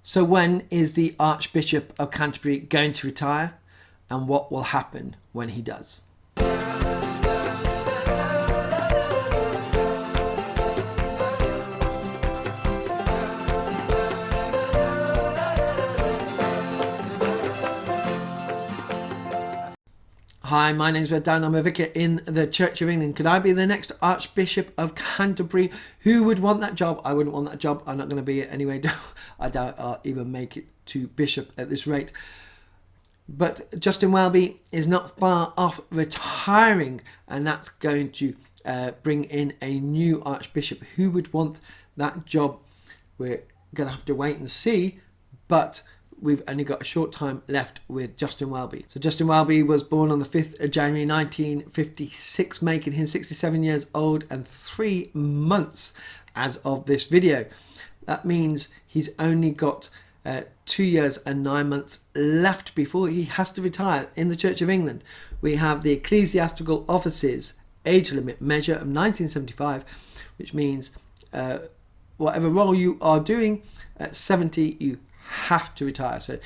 So when is the Archbishop of Canterbury going to retire, and what will happen when he does? Hi, my name's Topdown. I'm a vicar in the Church of England. Could I be the next Archbishop of Canterbury? Who would want that job? I wouldn't want that job. I'm not going to be it anyway. I doubt I'll even make it to bishop at this rate. But Justin Welby is not far off retiring, and that's going to bring in a new Archbishop. Who would want that job? We're going to have to wait and see, but we've only got a short time left with Justin Welby. So Justin Welby was born on the 5th of January 1956, making him 67 years old and 3 months as of this video. That means he's only got 2 years and 9 months left before he has to retire. In the Church of England, we have the Ecclesiastical Offices age limit measure of 1975, which means whatever role you are doing at 70, you have to retire. So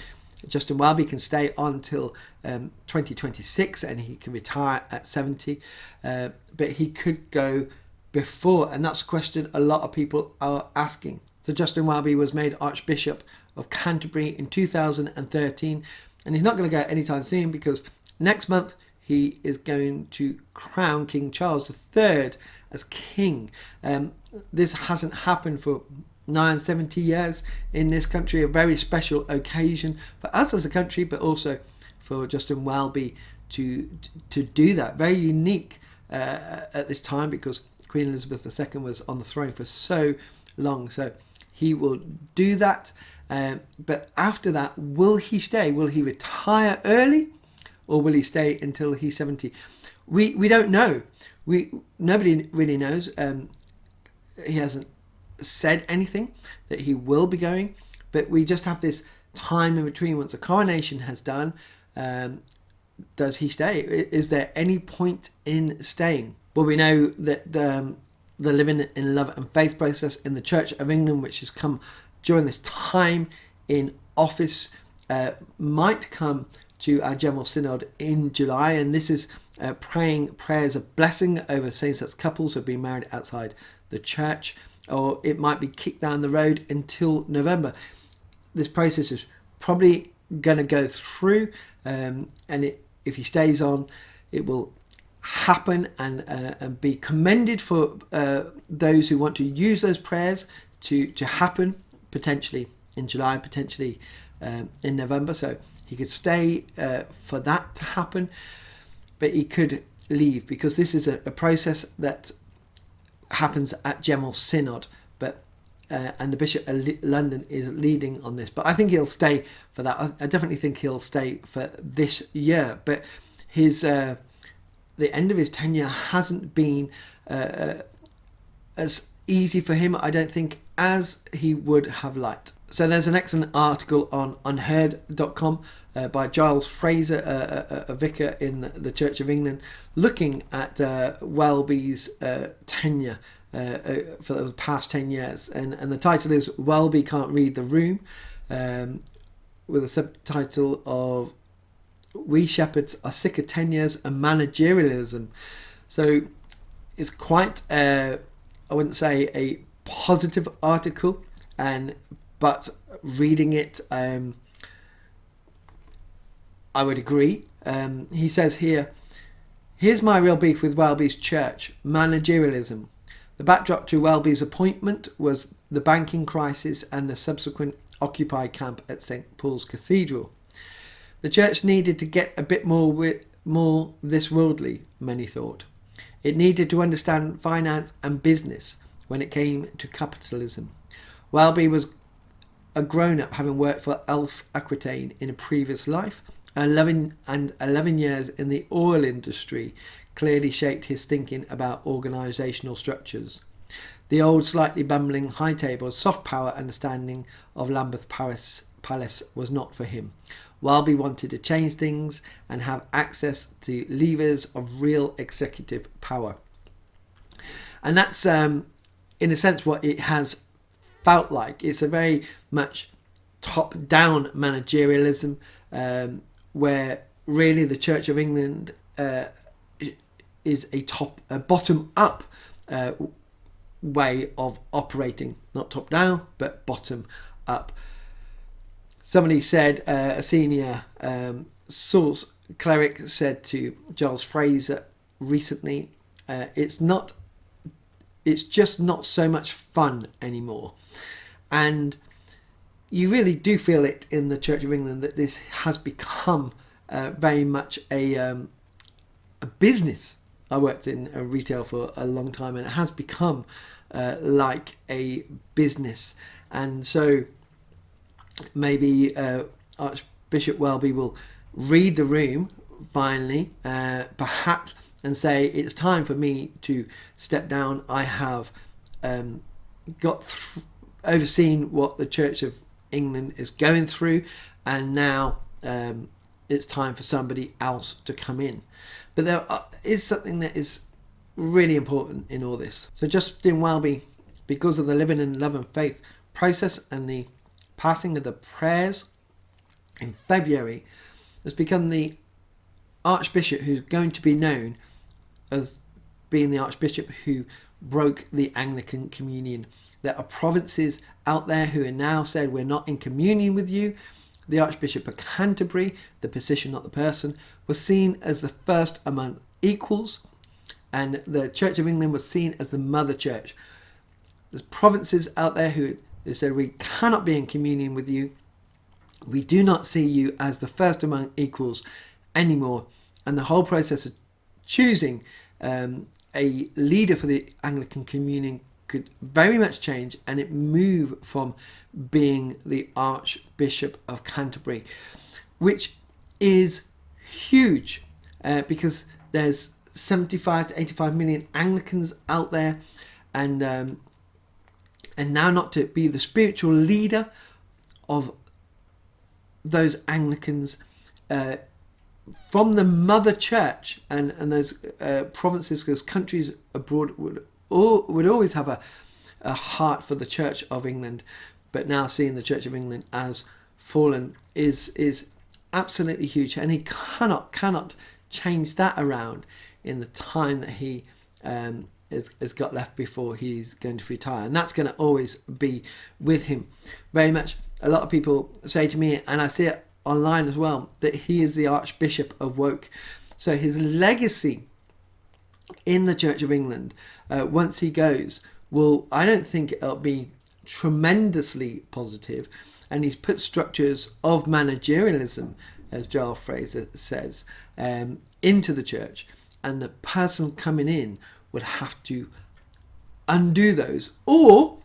Justin Welby can stay on until 2026 and he can retire at 70, but he could go before, and that's a question a lot of people are asking. So Justin Welby was made Archbishop of Canterbury in 2013, and he's not going to go anytime soon, because next month he is going to crown King Charles III as king. This hasn't happened for 70 years in this country, a very special occasion for us as a country, but also for Justin Welby to do that. Very unique at this time, because Queen Elizabeth II was on the throne for so long. So he will do that, but after that, will he stay? Will he retire early, or will he stay until he's 70? We don't know. Nobody really knows. He hasn't said anything that he will be going, but we just have this time in between. Once the coronation has done, does he stay? Is there any point in staying? Well, we know that the Living in Love and Faith process in the Church of England, which has come during this time in office, might come to our General Synod in July, and this is praying prayers of blessing over same-sex couples who have been married outside the church, or it might be kicked down the road until November. This process is probably going to go through, and if he stays on, it will happen and be commended for those who want to use those prayers to happen, potentially in July, potentially in November. So he could stay for that to happen, but he could leave, because this is a process that happens at General Synod, but and the Bishop of London is leading on this. But I think he'll stay for that. I definitely think he'll stay for this year. But his the end of his tenure hasn't been as easy for him, I don't think, as he would have liked. So there's an excellent article on unheard.com by Giles Fraser, a vicar in the Church of England, looking at Welby's tenure for the past 10 years. And the title is Welby Can't Read the Room, with a subtitle of We Shepherds Are Sick of Tenures and Managerialism. So it's quite, I wouldn't say a positive article, but reading it, I would agree. He says here, here's my real beef with Welby's church: managerialism. The backdrop to Welby's appointment was the banking crisis and the subsequent Occupy camp at St Paul's Cathedral. The church needed to get a bit more this worldly, many thought. It needed to understand finance and business when it came to capitalism. Welby was a grown-up, having worked for Elf Aquitaine in a previous life, and 11 years in the oil industry clearly shaped his thinking about organisational structures. The old, slightly bumbling, high-table, soft power understanding of Lambeth Palace was not for him. Welby wanted to change things and have access to levers of real executive power. And that's, in a sense, what it has felt like. It's a very much top-down managerialism, where really the Church of England is a bottom-up way of operating, not top-down, but bottom-up. Somebody said, a senior source cleric said to Giles Fraser recently, it's just not so much fun anymore. And you really do feel it in the Church of England that this has become very much a business. I worked in retail for a long time, and it has become like a business. And so maybe Archbishop Welby will read the room finally, perhaps, and say, it's time for me to step down. I have overseen what the Church of England is going through, and now it's time for somebody else to come in. But there is something that is really important in all this. So Justin Welby, because of the Living in Love and Faith process and the passing of the prayers in February, has become the Archbishop who's going to be known as being the Archbishop who broke the Anglican Communion. There are provinces out there who are now said, we're not in communion with you. The Archbishop of Canterbury, the position not the person, was seen as the first among equals, and the Church of England was seen as the mother church. There's provinces out there who said, we cannot be in communion with you. We do not see you as the first among equals anymore. And the whole process of choosing a leader for the Anglican Communion could very much change, and it move from being the Archbishop of Canterbury, which is huge because there's 75 to 85 million Anglicans out there, and now not to be the spiritual leader of those Anglicans from the mother church and those provinces, those countries abroad would always have a heart for the Church of England, but now seeing the Church of England as fallen is absolutely huge, and he cannot change that around in the time that he has got left before he's going to retire, and that's going to always be with him very much. A lot of people say to me, and I see it online as well, that he is the Archbishop of Woke. So his legacy in the Church of England, once he goes, I don't think it'll be tremendously positive. And he's put structures of managerialism, as Giles Fraser says, into the church, and the person coming in would have to undo those, or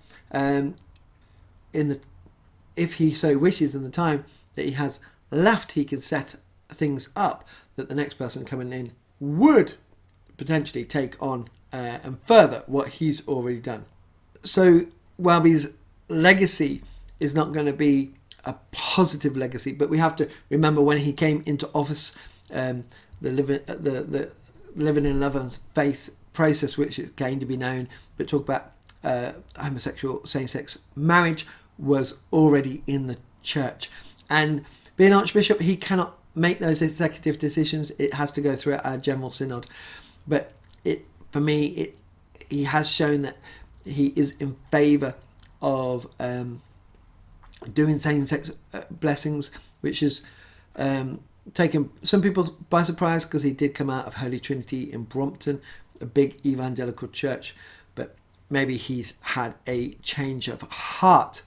if he so wishes, in the time that he has left, he can set things up that the next person coming in would potentially take on and further what he's already done. So Welby's legacy is not going to be a positive legacy, but we have to remember when he came into office, the Living in Love and Faith process, which is going to be known, but talk about homosexual same-sex marriage, was already in the church. And being Archbishop, he cannot make those executive decisions. It has to go through our General Synod. But for me, he has shown that he is in favour of doing same-sex blessings, which has taken some people by surprise, because he did come out of Holy Trinity in Brompton, a big evangelical church, but maybe he's had a change of heart.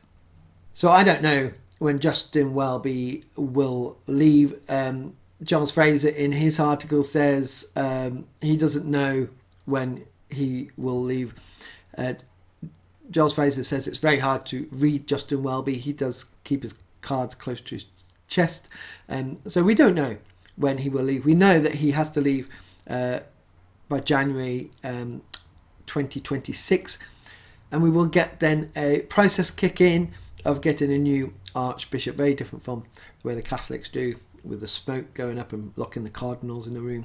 So I don't know when Justin Welby will leave. Giles Fraser in his article says he doesn't know when he will leave. Giles Fraser says it's very hard to read Justin Welby. He does keep his cards close to his chest. So we don't know when he will leave. We know that he has to leave by January 2026. And we will get then a process kick in of getting a new archbishop, very different from the way the Catholics do, with the smoke going up and locking the cardinals in the room.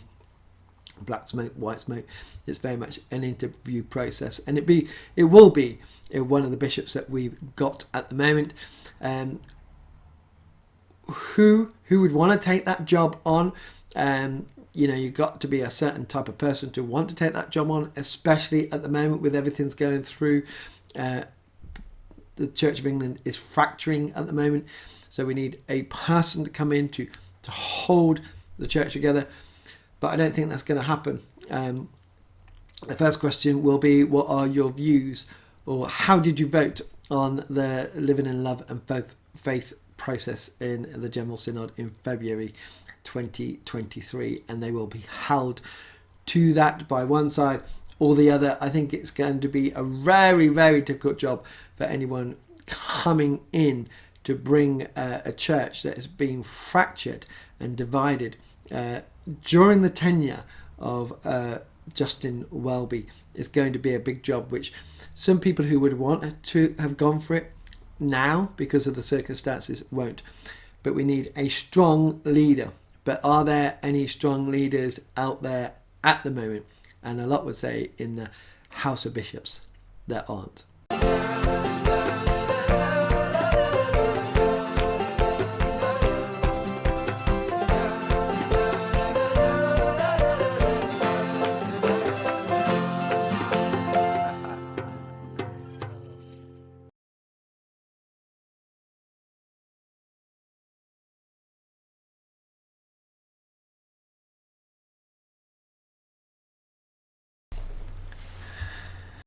Black smoke, white smoke. It's very much an interview process, and it will be one of the bishops that we've got at the moment. who would want to take that job on. You've got to be a certain type of person to want to take that job on, especially at the moment with everything's going through. The Church of England is fracturing at the moment, so we need a person to come in to hold the church together, but I don't think that's going to happen. The first question will be, what are your views, or how did you vote on the Living in Love and Faith process in the General Synod in February 2023? And they will be held to that by one side or the other. I think it's going to be a very, very difficult job for anyone coming in to bring a church that has been fractured and divided during the tenure of Justin Welby. Is going to be a big job, which some people who would want to have gone for it now because of the circumstances won't. But we need a strong leader. But are there any strong leaders out there at the moment? And a lot would say in the House of Bishops there aren't.